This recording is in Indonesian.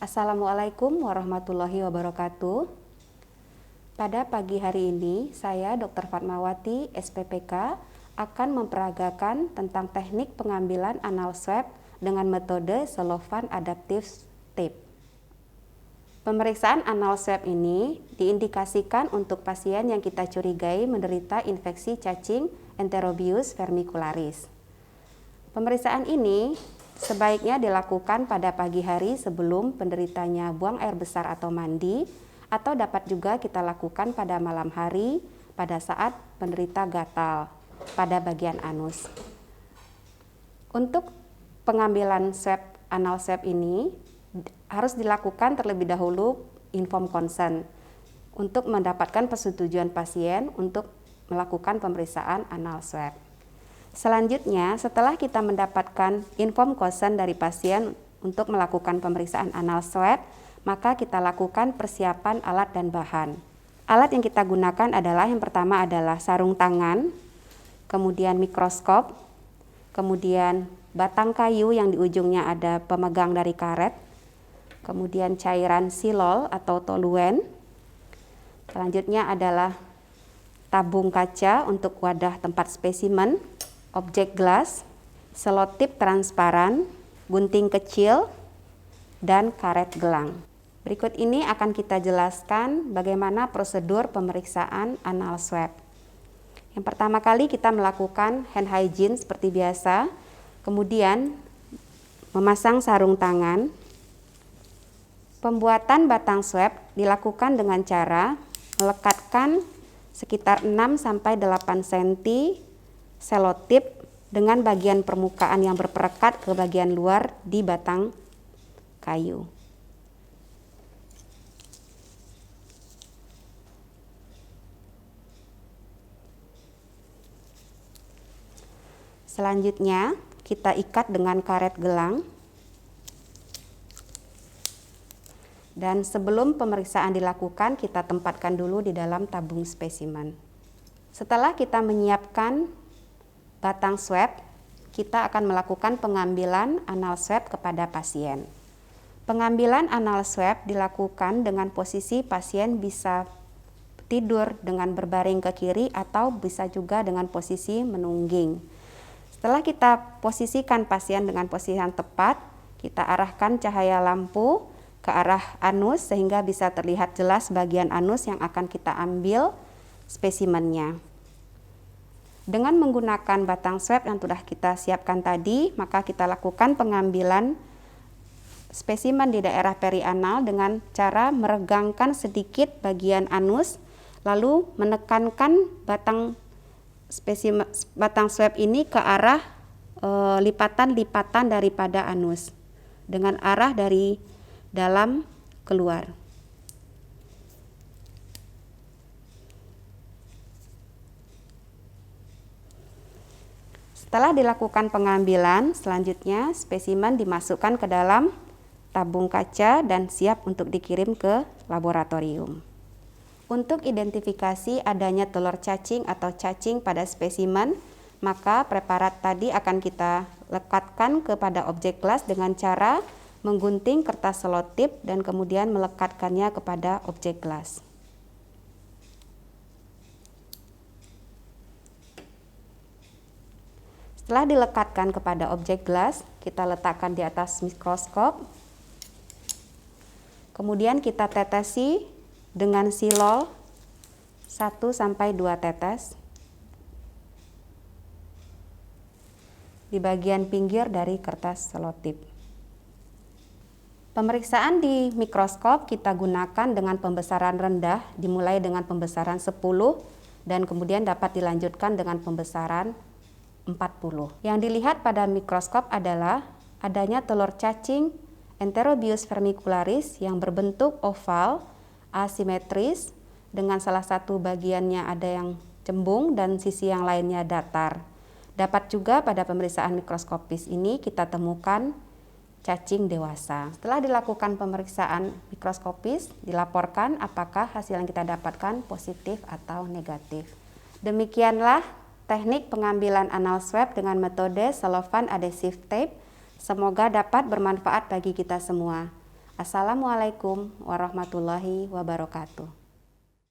Assalamualaikum warahmatullahi wabarakatuh. Pada pagi hari ini, saya Dr. Fatmawati, SPPK, akan memperagakan tentang teknik pengambilan anal swab dengan metode Cellophane Adaptive Tape. Pemeriksaan anal swab ini diindikasikan untuk pasien yang kita curigai menderita infeksi cacing Enterobius vermicularis. Pemeriksaan ini sebaiknya dilakukan pada pagi hari sebelum penderitanya buang air besar atau mandi, atau dapat juga kita lakukan pada malam hari pada saat penderita gatal pada bagian anus. Untuk pengambilan swab anal swab ini harus dilakukan terlebih dahulu informed consent untuk mendapatkan persetujuan pasien untuk melakukan pemeriksaan anal swab. Selanjutnya, setelah kita mendapatkan informed consent dari pasien untuk melakukan pemeriksaan anal swab, maka kita lakukan persiapan alat dan bahan. Alat yang kita gunakan adalah yang pertama adalah sarung tangan, kemudian mikroskop, kemudian batang kayu yang di ujungnya ada pemegang dari karet, kemudian cairan silol atau toluen. Selanjutnya adalah tabung kaca untuk wadah tempat spesimen, objek gelas, selotip transparan, gunting kecil, dan karet gelang. Berikut ini akan kita jelaskan bagaimana prosedur pemeriksaan anal swab. Yang pertama kali kita melakukan hand hygiene seperti biasa, kemudian memasang sarung tangan. Pembuatan batang swab dilakukan dengan cara melekatkan sekitar 6-8 cm selotip dengan bagian permukaan yang berperekat ke bagian luar di batang kayu. Selanjutnya, kita ikat dengan karet gelang. Dan sebelum pemeriksaan dilakukan, kita tempatkan dulu di dalam tabung spesimen. Setelah kita menyiapkan batang swab, kita akan melakukan pengambilan anal swab kepada pasien. Pengambilan anal swab dilakukan dengan posisi pasien bisa tidur dengan berbaring ke kiri atau bisa juga dengan posisi menungging. Setelah kita posisikan pasien dengan posisi yang tepat, kita arahkan cahaya lampu ke arah anus sehingga bisa terlihat jelas bagian anus yang akan kita ambil spesimennya. Dengan menggunakan batang swab yang sudah kita siapkan tadi, maka kita lakukan pengambilan spesimen di daerah perianal dengan cara meregangkan sedikit bagian anus, lalu menekankan batang swab ini ke arah lipatan-lipatan daripada anus dengan arah dari dalam keluar. Setelah dilakukan pengambilan, selanjutnya spesimen dimasukkan ke dalam tabung kaca dan siap untuk dikirim ke laboratorium. Untuk identifikasi adanya telur cacing atau cacing pada spesimen, maka preparat tadi akan kita lekatkan kepada objek gelas dengan cara menggunting kertas selotip dan kemudian melekatkannya kepada objek gelas. Setelah dilekatkan kepada objek gelas, kita letakkan di atas mikroskop. Kemudian kita tetesi dengan silol 1-2 tetes di bagian pinggir dari kertas selotip. Pemeriksaan di mikroskop kita gunakan dengan pembesaran rendah, dimulai dengan pembesaran 10 dan kemudian dapat dilanjutkan dengan pembesaran 40. Yang dilihat pada mikroskop adalah adanya telur cacing Enterobius vermicularis yang berbentuk oval, asimetris, dengan salah satu bagiannya ada yang cembung dan sisi yang lainnya datar. Dapat juga pada pemeriksaan mikroskopis ini kita temukan cacing dewasa. Setelah dilakukan pemeriksaan mikroskopis, dilaporkan apakah hasil yang kita dapatkan positif atau negatif. Demikianlah teknik pengambilan anal swab dengan metode Cellophane Adhesive Tape. Semoga dapat bermanfaat bagi kita semua. Assalamualaikum warahmatullahi wabarakatuh.